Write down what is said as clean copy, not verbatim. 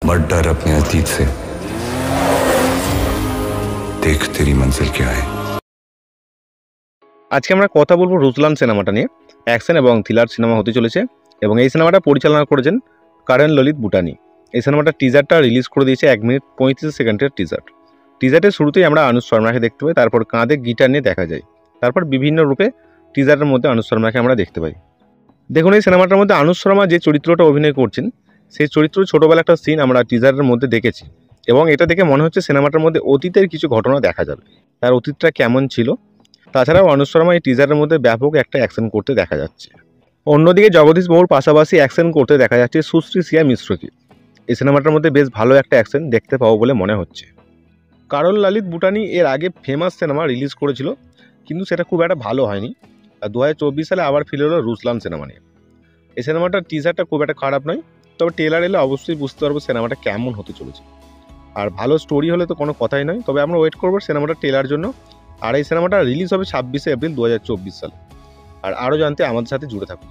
मत डर अपने अतीत से, देख तेरी मंजिल क्या है। আজকে আমরা কথা বলবো রুসলান সিনেমাটা নিয়ে। অ্যাকশন এবং থ্রিলার সিনেমা হতে চলেছে এবং এই সিনেমাটা পরিচালনা করেছেন কারণ ললিত বুটানি। এই সিনেমাটার টিজারটা রিলিজ করে দিয়েছে 1 মিনিট 35 সেকেন্ডের টিজার। টিজারের শুরুতেই আমরা অনুজ শর্মাকে দেখতে পাই, তারপর কাঁধে গিটার নিয়ে দেখা যায়, তারপর বিভিন্ন রূপে টিজারের মধ্যে অনুজ শর্মাকে আমরা দেখতে পাই। দেখুন, এই সিনেমাটার মধ্যে অনুজ শর্মা যে চরিত্রটা অভিনয় করছেন সেই চরিত্র ছোটোবেলা একটা সিন আমরা টিজারের মধ্যে দেখেছি এবং এটা দেখে মনে হচ্ছে সিনেমাটার মধ্যে অতীতের কিছু ঘটনা দেখা যাবে, তার অতীতটা কেমন ছিল। তাছাড়াও অনুজ শর্মা এই টিজারের মধ্যে ব্যাপক একটা অ্যাকশন করতে দেখা যাচ্ছে। অন্যদিকে জগদীশ বাবুর পাশাপাশি অ্যাকশন করতে দেখা যাচ্ছে সুশ্রী সিয়া মিশ্রকে। এই সিনেমাটার মধ্যে বেশ ভালো একটা অ্যাকশন দেখতে পাবো বলে মনে হচ্ছে। কারণ ললিত বুটানি এর আগে ফেমাস সিনেমা রিলিজ করেছিল, কিন্তু সেটা খুব একটা ভালো হয়নি। আর 2024 সালে আবার ফিরে এলো রুসলান সিনেমা নিয়ে। এই সিনেমাটার টিজারটা খুব একটা খারাপ নয়, তবে ট্রেলার এলে অবশ্যই বুঝতে পারবো সিনেমাটা কেমন হতে চলেছে। আর ভালো স্টোরি হলে তো কোনো কথাই নয়, তবে আমরা ওয়েট করবো সিনেমাটার ট্রেলার জন্য। আর এই সিনেমাটা রিলিজ হবে 26শে এপ্রিল 2024 সালে। আর আরও জানতে আমাদের সাথে জুড়ে থাকুন।